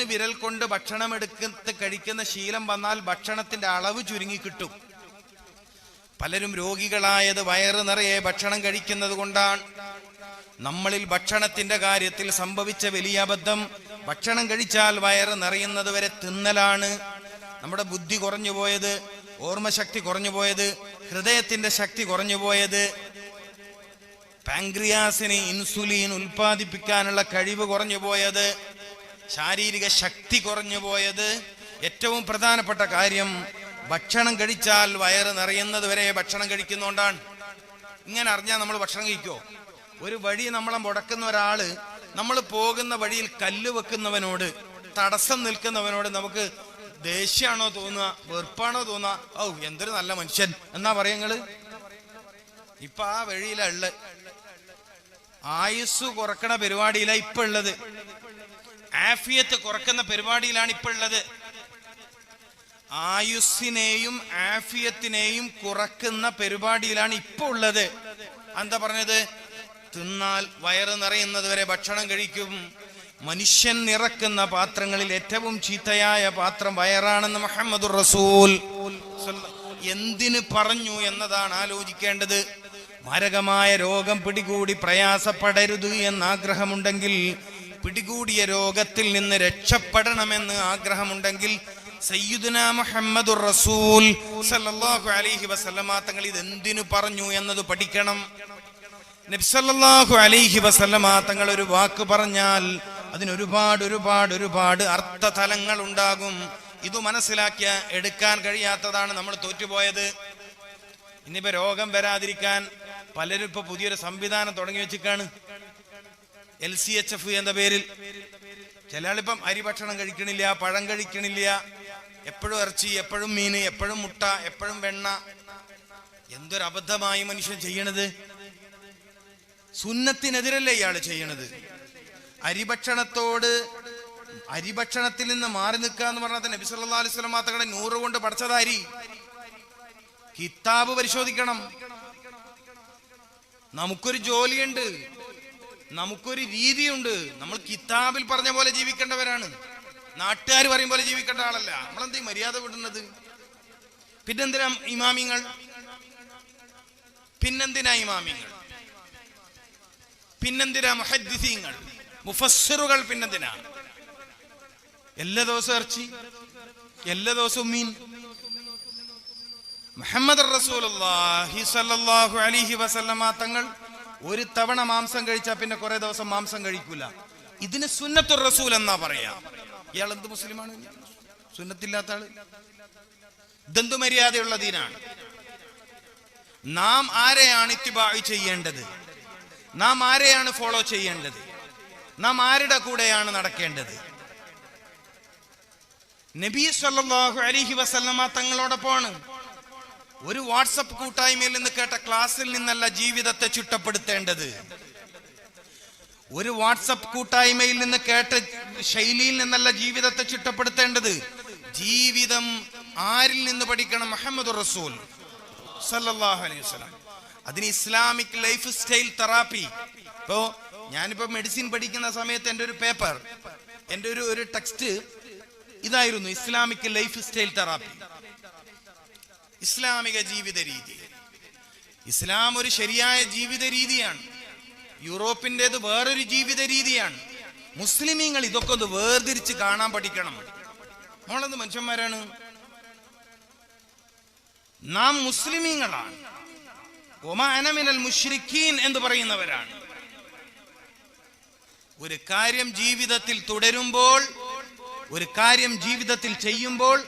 3 വിരൽ കൊണ്ട് ഭക്ഷണം കഴിക്കുന്ന ശീലം വന്നാൽ ഭക്ഷണത്തിന്റെ അളവ് ചുരുങ്ങി കിട്ടും. പലരും രോഗികളായത് വയറ് നിറയെ ഭക്ഷണം കഴിക്കുന്നത് കൊണ്ടാണ്. നമ്മളിൽ ഭക്ഷണത്തിന്റെ കാര്യത്തിൽ സംഭവിച്ച വലിയ അബദ്ധം, ഭക്ഷണം കഴിച്ചാൽ വയറ് നിറയുന്നത് വരെ തിന്നലാണ്. നമ്മുടെ ബുദ്ധി കുറഞ്ഞു പോയത്, ഓർമ്മശക്തി കുറഞ്ഞു പോയത്, ഹൃദയത്തിന്റെ ശക്തി കുറഞ്ഞു പോയത്, പാൻക്രിയാസിന് ഇൻസുലിൻ ഉൽപ്പാദിപ്പിക്കാനുള്ള കഴിവ് കുറഞ്ഞു പോയത്, ശാരീരിക ശക്തി കുറഞ്ഞു പോയത്. ഏറ്റവും പ്രധാനപ്പെട്ട കാര്യം, ഭക്ഷണം കഴിച്ചാൽ വയറ് നിറയുന്നത് വരെ ഭക്ഷണം കഴിക്കുന്നോണ്ടാണ്. ഇങ്ങനെ അറിഞ്ഞാൽ നമ്മൾ ഭക്ഷണം കഴിക്കോ? ഒരു വഴി നമ്മളെ മുടക്കുന്ന ഒരാള്, നമ്മൾ പോകുന്ന വഴിയിൽ കല്ല് വെക്കുന്നവനോട്, തടസ്സം നിൽക്കുന്നവനോട് നമുക്ക് ദേഷ്യാണോ തോന്നുക, വെറുപ്പാണോ തോന്നുക? ഔ എന്തൊരു നല്ല മനുഷ്യൻ എന്നാ പറയങ്ങള്. ഇപ്പൊ ആ വഴിയിലുള്ള ആയുസ് കുറക്കണ പരിപാടിയിലാണ് ഇപ്പൊ ഉള്ളത്. ആഫിയത്ത് കുറക്കുന്ന പരിപാടിയിലാണ് ഇപ്പൊ ഉള്ളത്. ആയുസ്സിനെയും ആഫിയത്തിനെയും കുറക്കുന്ന പരിപാടിയിലാണ് ഇപ്പൊ ഉള്ളത്. എന്താ പറഞ്ഞത്? തിന്നാൽ വയറ് നിറയുന്നത് വരെ ഭക്ഷണം കഴിക്കും. മനുഷ്യൻ നിറക്കുന്ന പാത്രങ്ങളിൽ ഏറ്റവും ചീത്തയായ പാത്രം വയറാണെന്ന് മുഹമ്മദുർ റസൂൽ. എന്തിന് പറഞ്ഞു എന്നതാണ് ആലോചിക്കേണ്ടത്. മാരകമായ രോഗം പിടികൂടി പ്രയാസപ്പെടരുത് എന്ന് ആഗ്രഹമുണ്ടെങ്കിൽ, പിടികൂടിയ രോഗത്തിൽ നിന്ന് രക്ഷപ്പെടണമെന്ന് ആഗ്രഹമുണ്ടെങ്കിൽ, സയ്യിദുനാ മുഹമ്മദുർ റസൂൽ സല്ലല്ലാഹു അലൈഹി വസല്ലമ തങ്ങൾ ഇതെന്തിനു പറഞ്ഞു എന്നത് പഠിക്കണം. നബി സല്ലല്ലാഹു അലൈഹി വസല്ലമ തങ്ങൾ ഒരു വാക്ക് പറഞ്ഞാൽ അതിനൊരുപാട് അർത്ഥതലങ്ങൾ ഉണ്ടാകും. ഇത് മനസ്സിലാക്കിയ എടുക്കാൻ കഴിയാത്തതാണ് നമ്മൾ തോറ്റുപോയത്. ഇനിയിപ്പോ രോഗം വരാതിരിക്കാൻ പലരും ഇപ്പൊ പുതിയൊരു സംവിധാനം തുടങ്ങി വെച്ചിട്ടാണ്, LCHF എന്ന പേരിൽ. ചില ആളിപ്പം അരി ഭക്ഷണം കഴിക്കണില്ല, പഴം കഴിക്കണില്ല, എപ്പോഴും ഇറച്ചി, എപ്പോഴും മീന്, എപ്പോഴും മുട്ട, എപ്പോഴും വെണ്ണ. എന്തൊരു അബദ്ധമായി മനുഷ്യൻ ചെയ്യണത്. സുന്നത്തിനെതിരല്ലേ ഇയാള് ചെയ്യണത്. അരിഭക്ഷണത്തിൽ നിന്ന് മാറി നിൽക്കുക എന്ന് പറഞ്ഞാൽ നബി സല്ലല്ലാഹു അലൈഹി വസല്ലം തങ്ങളുടെ 100 കൊണ്ട് പഠിച്ചത് അരി. കിതാബ് പരിശോധിക്കണം. നമുക്കൊരു ജോലിയുണ്ട്, നമുക്കൊരു രീതിയുണ്ട്. നമ്മൾ കിതാബിൽ പറഞ്ഞ പോലെ ജീവിക്കേണ്ടവരാണ്. നാട്ടുകാർ പറയും പോലെ ജീവിക്കേണ്ട ആളല്ല. നമ്മളെന്താ മര്യാദ വിടുന്നത്? പിന്നെന്തിനാ ഇമാമിങ്ങൾ? പിന്നെന്തിനാ മുഹദ്ദിസീങ്ങൾ, മുഫസ്സിറുകൾ? പിന്നെന്തിനാ? എല്ലാ ദിവസവും ഇറച്ചി, എല്ലാ ദിവസവും മീൻ. മുഹമ്മദ് റസൂലുള്ളാഹി സ്വല്ലല്ലാഹു അലൈഹി വസല്ലമ തങ്ങൾ ഒരു തവണ മാംസം കഴിച്ചാൽ പിന്നെ കുറെ ദിവസം മാംസം കഴിക്കൂല. ഇതിന് സുന്നത്തുർ റസൂൽ എന്നാ പറയാ. ഇയാൾ എന്ത് മുസ്ലിമാണ്? സുന്നത്തില്ലാത്ത ആള്. ഇതെന്തു മര്യാദയുള്ള ദീനാണ്? നാം ആരെയാണ് ഇത്തിബാഇ ചെയ്യേണ്ടത്? നാം ആരെയാണ് ഫോളോ ചെയ്യേണ്ടത്? നാം ആരുടെ കൂടെയാണ് നടക്കേണ്ടത്? നബി സല്ലല്ലാഹു അലൈഹി വസല്ലമ തങ്ങളോടൊപ്പമാണ്. ഒരു വാട്സപ്പ് കൂട്ടായ്മയിൽ നിന്ന് കേട്ട ക്ലാസ്സിൽ നിന്നല്ല ജീവിതത്തെ ചിട്ടപ്പെടുത്തേണ്ടത്. ഒരു വാട്സപ്പ് കൂട്ടായ്മയിൽ നിന്ന് കേട്ട ശൈലിയിൽ നിന്നല്ല ജീവിതത്തെ ചിട്ടപ്പെടുത്തേണ്ടത്. ജീവിതം ആരിൽ നിന്ന് പഠിക്കണം? മുഹമ്മദുർ റസൂൽ സല്ലല്ലാഹു അലൈഹി വസല്ലം. അതിന് ഇസ്ലാമിക് ലൈഫ് സ്റ്റൈൽ തെറാപ്പി. ഇപ്പോ ഞാനിപ്പോ മെഡിസിൻ പഠിക്കുന്ന സമയത്ത് എൻ്റെ ഒരു പേപ്പർ, എൻ്റെ ഒരു ടെക്സ്റ്റ് ഇതായിരുന്നു, ഇസ്ലാമിക് ലൈഫ് സ്റ്റൈൽ തെറാപ്പി, ഇസ്ലാമിക ജീവിത രീതി. ഇസ്ലാം ഒരു ശരിയായ ജീവിത രീതിയാണ്. യൂറോപ്പിൻ്റെത് വേറൊരു ജീവിത രീതിയാണ്. മുസ്ലിമീങ്ങൾ ഇതൊക്കെ ഒന്ന് വേർതിരിച്ച് കാണാൻ പഠിക്കണം. നമ്മളെന്ത് മനുഷ്യന്മാരാണ്? നാം മുസ്ലിമീങ്ങളാണ്. വമാ അന മിനൽ മുശ്രിക്കീൻ എന്ന് പറയുന്നവരാണ്. ഒരു കാര്യം ജീവിതത്തിൽ തുടരുമ്പോൾ, ഒരു കാര്യം ജീവിതത്തിൽ ചെയ്യുമ്പോൾ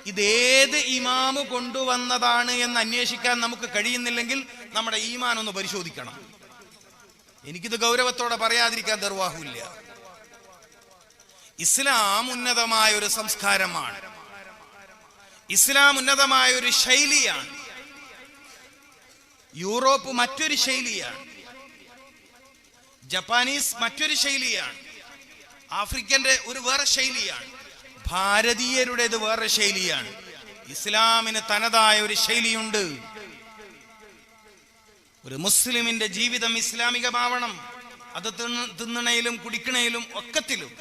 ഇതേത് ഇമാമ് കൊണ്ടുവന്നതാണ് എന്ന് അന്വേഷിക്കാൻ നമുക്ക് കഴിയുന്നില്ലെങ്കിൽ നമ്മുടെ ഈമാൻ ഒന്ന് പരിശോധിക്കണം. എനിക്കിത് ഗൗരവത്തോടെ പറയാതിരിക്കാൻ നിർവാഹമില്ല. ഇസ്ലാം ഉന്നതമായ ഒരു സംസ്കാരമാണ്. ഇസ്ലാം ഉന്നതമായ ഒരു ശൈലിയാണ്. യൂറോപ്പ് മറ്റൊരു ശൈലിയാണ്. ജപ്പാനീസ് മറ്റൊരു ശൈലിയാണ്. ആഫ്രിക്കന്റെ ഒരു വേറെ ശൈലിയാണ്. ഭാരതീയരുടേത് വേറെ ശൈലിയാണ്. ഇസ്ലാമിന് തനതായ ഒരു ശൈലിയുണ്ട്. ഒരു മുസ്ലിമിന്റെ ജീവിതം ഇസ്ലാമികമാവണം. അത് തിന്നണയിലും കുടിക്കണയിലും ഒക്കത്തിലും.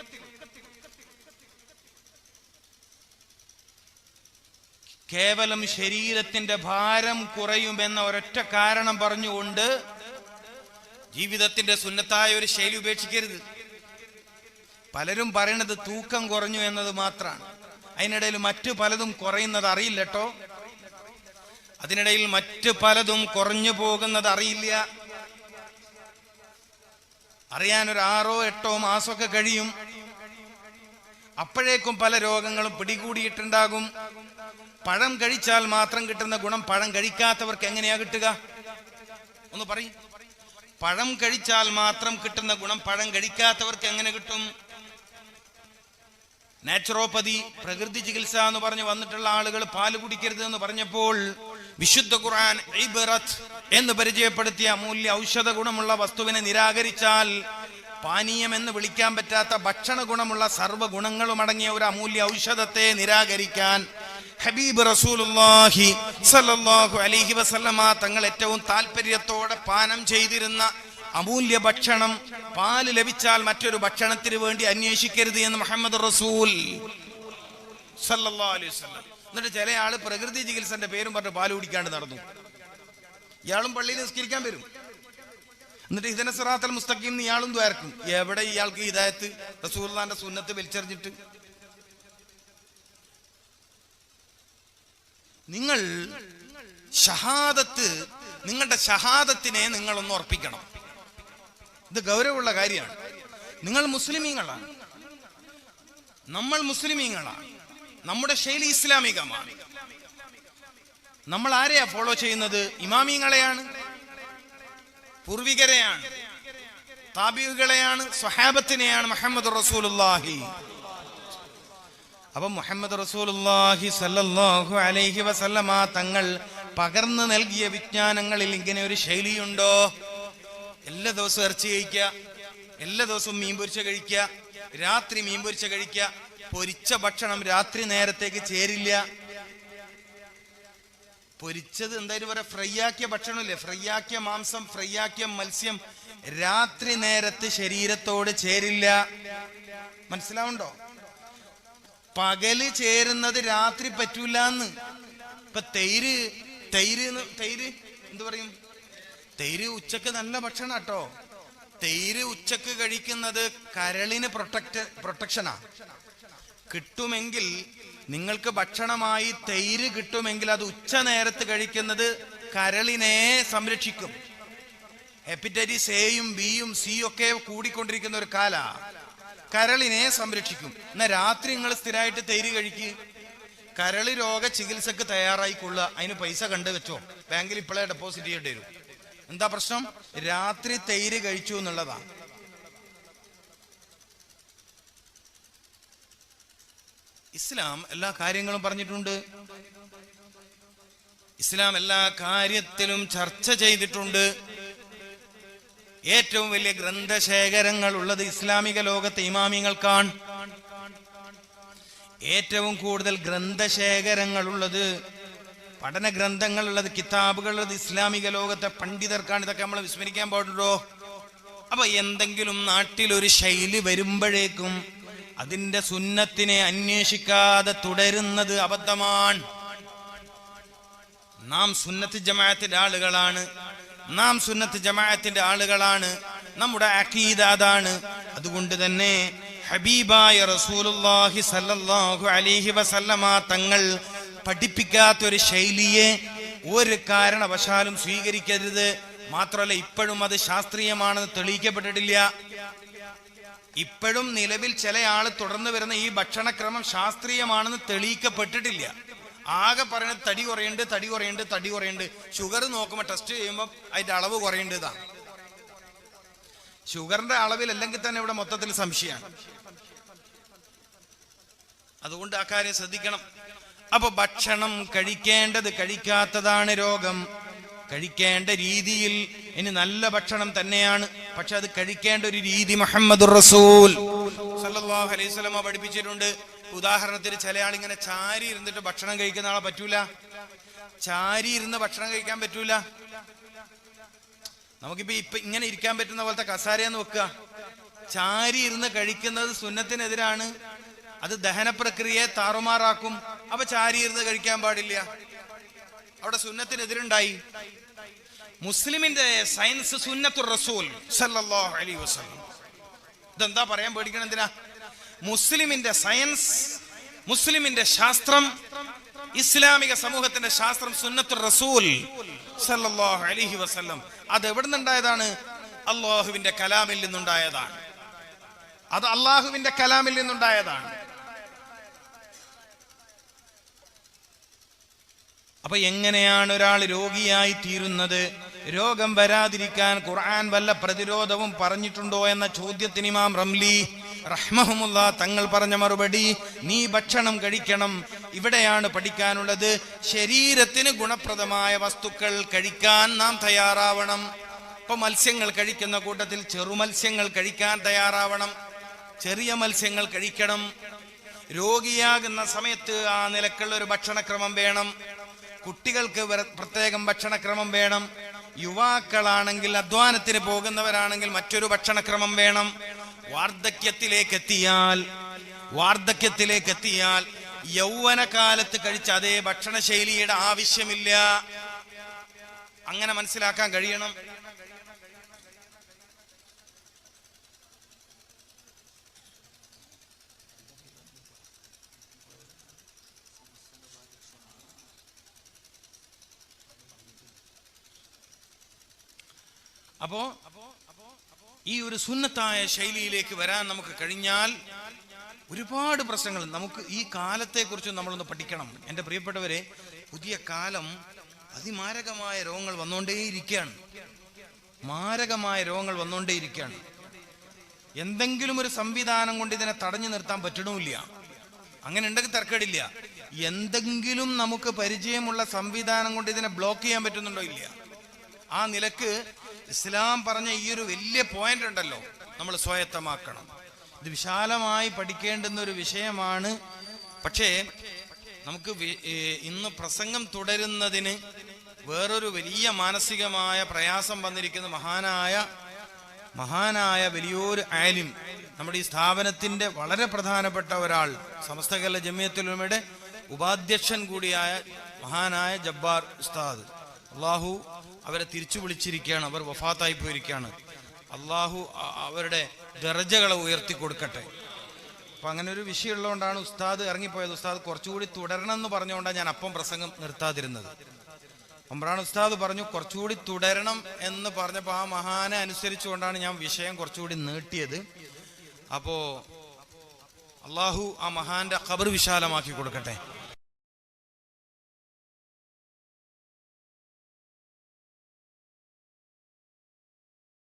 കേവലം ശരീരത്തിന്റെ ഭാരം കുറയുമെന്ന ഒരൊറ്റ കാരണം പറഞ്ഞുകൊണ്ട് ജീവിതത്തിന്റെ സുന്നത്തായ ഒരു ശൈലി ഉപേക്ഷിക്കരുത്. പലരും പറയണത് തൂക്കം കുറഞ്ഞു എന്നത് മാത്രമാണ്. അതിനിടയിൽ മറ്റു പലതും കുറയുന്നത് അറിയില്ല കേട്ടോ. അതിനിടയിൽ മറ്റു പലതും കുറഞ്ഞു പോകുന്നത് അറിയില്ല. അറിയാൻ ഒരു 6-8 മാസമൊക്കെ കഴിയും. അപ്പോഴേക്കും പല രോഗങ്ങളും പിടികൂടിയിട്ടുണ്ടാകും. പഴം കഴിച്ചാൽ മാത്രം കിട്ടുന്ന ഗുണം പഴം കഴിക്കാത്തവർക്ക് എങ്ങനെയാ കിട്ടുക? ഒന്ന് പറയും. പഴം കഴിച്ചാൽ മാത്രം കിട്ടുന്ന ഗുണം പഴം കഴിക്കാത്തവർക്ക് എങ്ങനെ കിട്ടും? നാച്ചുറോപ്പതി, പ്രകൃതി ചികിത്സ എന്ന് പറഞ്ഞ് വന്നിട്ടുള്ള ആളുകൾ പാല് കുടിക്കരുത് എന്ന് പറഞ്ഞപ്പോൾ വിശുദ്ധ ഖുർആൻ ഇബ്റത്ത് എന്ന് പരിചയപ്പെടുത്തിയ അമൂല്യ ഔഷധ ഗുണമുള്ള വസ്തുവിനെ നിരാകരിച്ചാൽ പാനീയം എന്ന് വിളിക്കാൻ പറ്റാത്ത ഭക്ഷണ ഗുണമുള്ള സർവ്വ ഗുണങ്ങളും അടങ്ങിയ ഒരു അമൂല്യ ഔഷധത്തെ നിരാകരിക്കാൻ ഹബീബ് റസൂലുള്ളാഹി സ്വല്ലല്ലാഹു അലൈഹി വസല്ലമ തങ്ങൾ ഏറ്റവും താല്പര്യത്തോടെ പാനം ചെയ്തിരുന്ന അമൂല്യ ഭക്ഷണം പാല് ലഭിച്ചാൽ മറ്റൊരു ഭക്ഷണത്തിന് വേണ്ടി അന്വേഷിക്കരുത് എന്ന് മുഹമ്മദ് റസൂൽ സല്ലല്ലാഹു അലൈഹി വസല്ലം. എന്നിട്ട് ചില ആള് പ്രകൃതി ചികിത്സന്റെ പേരും പറഞ്ഞ് പാല് കുടിക്കാണ്ട് നടന്നു. ഇയാളും പള്ളിയിൽ നിസ്കരിക്കാൻ വരും. എന്നിട്ട് ഇഹ്ദിന സിറാത്തൽ മുസ്തഖീം ഇയാളും ദ്വാരക്കും. എവിടെ ഇയാൾക്ക് ഹിദായത്ത്? റസൂലുള്ളാഹിന്റെ സുന്നത്ത് വലിച്ചെറിഞ്ഞിട്ട്. നിങ്ങൾ ഷഹാദത്ത്, നിങ്ങളുടെ ഷഹാദത്തിനെ നിങ്ങളൊന്ന് ഉറപ്പിക്കണം. ഇത് ഗൗരവമുള്ള കാര്യമാണ്. നിങ്ങൾ മുസ്ലിമീങ്ങളാണ്, നമ്മൾ മുസ്ലിമീങ്ങളാണ്, നമ്മുടെ ശൈലി ഇസ്ലാമികമാണ്. നമ്മൾ ആരെയാ ഫോളോ ചെയ്യുന്നത്? ഇമാമിങ്ങളെയാണ്, പൂർവികരെയാണ്, താബിഉകളെയാണ്, സ്വഹാബത്തിനെയാണ്, മുഹമ്മദ് റസൂലുള്ളാഹി. അപ്പം മുഹമ്മദ് റസൂലുള്ളാഹി സല്ലല്ലാഹു അലൈഹി വസല്ലമ തങ്ങൾ പകർന്നു നൽകിയ വിജ്ഞാനങ്ങളിൽ ഇങ്ങനെ ഒരു ശൈലിയുണ്ടോ? എല്ലാ ദിവസവും ഇറച്ചി കഴിക്കുക, എല്ലാ ദിവസവും മീൻ പൊരിച്ച കഴിക്കുക, രാത്രി മീൻ പൊരിച്ച കഴിക്കുക. പൊരിച്ച ഭക്ഷണം രാത്രി നേരത്തേക്ക് ചേരില്ല. പൊരിച്ചത് എന്തായാലും പറയാ, ഫ്രൈ ആക്കിയ ഭക്ഷണമില്ലേ, ഫ്രൈ ആക്കിയ മാംസം, ഫ്രൈ ആക്കിയ മത്സ്യം രാത്രി നേരത്ത് ശരീരത്തോട് ചേരില്ല. മനസ്സിലാവുണ്ടോ? പകല് ചേരുന്നത് രാത്രി പറ്റൂലെന്ന്. ഇപ്പൊ തൈര് എന്ത് പറയും? തൈര് ഉച്ചക്ക് നല്ല ഭക്ഷണം കേട്ടോ. തൈര് ഉച്ചക്ക് കഴിക്കുന്നത് കരളിന് പ്രൊട്ടക്ഷനാ. കിട്ടുമെങ്കിൽ നിങ്ങൾക്ക് ഭക്ഷണമായി തൈര് കിട്ടുമെങ്കിൽ അത് ഉച്ച നേരത്ത് കഴിക്കുന്നത് കരളിനെ സംരക്ഷിക്കും. ഹെപ്പറ്റൈറ്റിസ് എയും ബിയും സിയും ഒക്കെ കൂടിക്കൊണ്ടിരിക്കുന്ന ഒരു കാല, കരളിനെ സംരക്ഷിക്കും. എന്നാ രാത്രി നിങ്ങൾ സ്ഥിരമായിട്ട് തൈര് കഴിക്കുക. കരളി രോഗ ചികിത്സക്ക് തയ്യാറായിക്കൊള്ളുക. അതിന് പൈസ കണ്ടു വെച്ചോ, ബാങ്കിൽ ഇപ്പോഴേ ഡെപ്പോസിറ്റ് ചെയ്യേണ്ടി വരും. എന്താ പ്രശ്നം? രാത്രി തൈര് കഴിച്ചു എന്നുള്ളതാ. ഇസ്ലാം എല്ലാ കാര്യങ്ങളും പറഞ്ഞിട്ടുണ്ട്. ഇസ്ലാം എല്ലാ കാര്യത്തിലും ചർച്ച ചെയ്തിട്ടുണ്ട്. ഏറ്റവും വലിയ ഗ്രന്ഥശേഖരങ്ങൾ ഉള്ളത് ഇസ്ലാമിക ലോകത്തെ ഇമാമിങ്ങൾക്കാണ്. ഏറ്റവും കൂടുതൽ ഗ്രന്ഥശേഖരങ്ങൾ ഉള്ളത്, പഠന ഗ്രന്ഥങ്ങളുള്ളത്, കിതാബുകളുള്ളത് ഇസ്ലാമിക ലോകത്തെ പണ്ഡിതർക്കാണ്. ഇതൊക്കെ നമ്മൾ വിസ്മരിക്കാൻ പാടുണ്ടോ? അപ്പൊ എന്തെങ്കിലും നാട്ടിലൊരു ശൈലി വരുമ്പോഴേക്കും അതിന്റെ സുന്നത്തിനെ അന്വേഷിക്കാതെ തുടരുന്നത് അബദ്ധമാണ്. നാം സുന്നത്ത് ജമാഅത്തിന്റെ ആളുകളാണ്, നാം സുന്നത്ത് ജമാഅത്തിന്റെ ആളുകളാണ്. നമ്മുടെ അഖീദ അതാണ്. അതുകൊണ്ട് തന്നെ ഹബീബായ റസൂലുള്ളാഹി സല്ലല്ലാഹു അലൈഹി വസല്ലമ തങ്ങൾ പഠിപ്പിക്കാത്തൊരു ശൈലിയെ ഒരു കാരണവശാലും സ്വീകരിക്കരുത്. മാത്രമല്ല, ഇപ്പോഴും അത് ശാസ്ത്രീയമാണെന്ന് തെളിയിക്കപ്പെട്ടിട്ടില്ല. ഇപ്പോഴും നിലവിൽ ചില ആള് തുടർന്ന് വരുന്ന ഈ ഭക്ഷണക്രമം ശാസ്ത്രീയമാണെന്ന് തെളിയിക്കപ്പെട്ടിട്ടില്ല. ആകെ പറയുന്നത് തടി കുറയുന്നുണ്ട്. ഷുഗർ നോക്കുമ്പോൾ ടെസ്റ്റ് ചെയ്യുമ്പോൾ അതിന്റെ അളവ് കുറയേണ്ടതാണ്. ഷുഗറിന്റെ അളവിലല്ലെങ്കിൽ തന്നെ ഇവിടെ മൊത്തത്തിൽ സംശയമാണ്. അതുകൊണ്ട് ആ കാര്യം ശ്രദ്ധിക്കണം. അപ്പൊ ഭക്ഷണം കഴിക്കാത്തതാണ് രോഗം. കഴിക്കേണ്ട രീതിയിൽ ഇനി നല്ല ഭക്ഷണം തന്നെയാണ്, പക്ഷെ അത് കഴിക്കേണ്ട ഒരു രീതി മുഹമ്മദുർ റസൂൽ സല്ലല്ലാഹു അലൈഹി വസല്ലം പഠിപ്പിച്ചിട്ടുണ്ട്. ഉദാഹരണത്തിന് ചില ആളിങ്ങനെ ചാരി ഇരുന്നിട്ട് ഭക്ഷണം കഴിക്കുന്ന ആളെ പറ്റൂല. ചാരി ഇരുന്ന് ഭക്ഷണം കഴിക്കാൻ പറ്റൂല. നമുക്കിപ്പോ ഇങ്ങനെ ഇരിക്കാൻ പറ്റുന്ന പോലത്തെ കസാരയെന്ന് വെക്കുക. ചാരി ഇരുന്ന് കഴിക്കുന്നത് സുന്നത്തിനെതിരാണ്. അത് ദഹന പ്രക്രിയയെ താറുമാറാക്കും. അപ്പൊ ചാരിയിരുന്ന് കഴിക്കാൻ പാടില്ല. അവിടെ സുന്നത്തിനെതിരുണ്ടായി. മുസ്ലിമിന്റെ സയൻസ് സുന്നത്തുർ റസൂൽ സല്ലല്ലാഹു അലൈഹി വസല്ലം. ഇതെന്താ പറയാൻ പേടിക്കണം എന്തിനാ? മുസ്ലിമിന്റെ സയൻസ്, മുസ്ലിമിന്റെ ശാസ്ത്രം, ഇസ്ലാമിക സമൂഹത്തിന്റെ ശാസ്ത്രം സുന്നത്തുർ റസൂൽ സല്ലല്ലാഹു അലൈഹി വസല്ലം. അത് എവിടെ നിന്നുണ്ടായതാണ്? അള്ളാഹുവിന്റെ കലാമിൽ നിന്നുണ്ടായതാണ്. അത് അള്ളാഹുവിന്റെ കലാമിൽ നിന്നുണ്ടായതാണ്. അപ്പൊ എങ്ങനെയാണ് ഒരാൾ രോഗിയായി തീരുന്നത്? രോഗം വരാതിരിക്കാൻ ഖുർആൻ വല്ല പ്രതിരോധവും പറഞ്ഞിട്ടുണ്ടോ എന്ന ചോദ്യത്തിന് ഇമാം റംലി റഹ്മഹുമുല്ലാ തങ്ങൾ പറഞ്ഞ മറുപടി, നീ ഭക്ഷണം കഴിക്കണം. ഇവിടെയാണ് പഠിക്കാനുള്ളത്. ശരീരത്തിന് ഗുണപ്രദമായ വസ്തുക്കൾ കഴിക്കാൻ നാം തയ്യാറാവണം. ഇപ്പൊ മത്സ്യങ്ങൾ കഴിക്കുന്ന കൂട്ടത്തിൽ ചെറുമത്സ്യങ്ങൾ കഴിക്കാൻ തയ്യാറാവണം. ചെറിയ മത്സ്യങ്ങൾ കഴിക്കണം. രോഗിയാകുന്ന സമയത്ത് ആ നിലക്കുള്ള ഒരു ഭക്ഷണക്രമം വേണം. കുട്ടികൾക്ക് പ്രത്യേകം ഭക്ഷണക്രമം വേണം. യുവാക്കളാണെങ്കിൽ, അധ്വാനത്തിന് പോകുന്നവരാണെങ്കിൽ മറ്റൊരു ഭക്ഷണക്രമം വേണം. വാർദ്ധക്യത്തിലേക്കെത്തിയാൽ യൗവനകാലത്ത് കഴിച്ച അതേ ഭക്ഷണശൈലിയുടെ ആവശ്യമില്ല. അങ്ങനെ മനസ്സിലാക്കാൻ കഴിയണം. അപ്പോ ഈ ഒരു സുന്നത്തായ ശൈലിയിലേക്ക് വരാൻ നമുക്ക് കഴിഞ്ഞാൽ ഒരുപാട് പ്രശ്നങ്ങൾ നമുക്ക് ഈ കാലത്തെക്കുറിച്ച് നമ്മളൊന്ന് പഠിക്കണം. എൻ്റെ പ്രിയപ്പെട്ടവരെ, പുതിയ കാലം അതിമാരകമായ രോഗങ്ങൾ വന്നുകൊണ്ടേയിരിക്കുകയാണ്. മാരകമായ രോഗങ്ങൾ വന്നുകൊണ്ടേയിരിക്കുകയാണ്. എന്തെങ്കിലും ഒരു സംവിധാനം കൊണ്ട് ഇതിനെ തടഞ്ഞു നിർത്താൻ പറ്റണമില്ല. അങ്ങനെ ഉണ്ടെങ്കിൽ തർക്കമില്ല. എന്തെങ്കിലും നമുക്ക് പരിചയമുള്ള സംവിധാനം കൊണ്ട് ഇതിനെ ബ്ലോക്ക് ചെയ്യാൻ പറ്റുന്നുണ്ടോ? ഇല്ല. ആ നിലക്ക് ഇസ്ലാം പറഞ്ഞ ഈ ഒരു വലിയ പോയിന്റ് ഉണ്ടല്ലോ, നമ്മൾ സ്വായത്തമാക്കണം. ഇത് വിശാലമായി പഠിക്കേണ്ടുന്ന ഒരു വിഷയമാണ്. പക്ഷേ നമുക്ക് ഇന്ന് പ്രസംഗം തുടരുന്നതിന് വേറൊരു വലിയ മാനസികമായ പ്രയാസം വന്നിരിക്കുന്ന മഹാനായ വലിയൊരു ആലിം, നമ്മുടെ ഈ സ്ഥാപനത്തിന്റെ വളരെ പ്രധാനപ്പെട്ട ഒരാൾ, സമസ്ത കേരള ജമിയത്തുൽ ഉലമയുടെ ഉപാധ്യക്ഷൻ കൂടിയായ മഹാനായ ജബ്ബാർ ഉസ്താദ്. അള്ളാഹു അവരെ തിരിച്ചു വിളിച്ചിരിക്കുകയാണ്. അവർ വഫാത്തായി പോയിരിക്കുകയാണ്. അള്ളാഹു അവരുടെ ദർജകളെ ഉയർത്തി കൊടുക്കട്ടെ. അപ്പൊ അങ്ങനെ ഒരു വിഷയം ഉള്ളതുകൊണ്ടാണ് ഉസ്താദ് ഇറങ്ങിപ്പോയത്. ഉസ്താദ് കുറച്ചുകൂടി തുടരണം എന്ന് പറഞ്ഞുകൊണ്ടാണ് ഞാൻ അപ്പം പ്രസംഗം നിർത്താതിരുന്നത്. ഒമ്രാണ് ഉസ്താദ് പറഞ്ഞു കുറച്ചുകൂടി തുടരണം എന്ന് പറഞ്ഞപ്പോൾ ആ മഹാനെ അനുസരിച്ചുകൊണ്ടാണ് ഞാൻ വിഷയം കുറച്ചുകൂടി നീട്ടിയത്. അപ്പോ അള്ളാഹു ആ മഹാന്റെ ഖബർ വിശാലമാക്കി കൊടുക്കട്ടെ.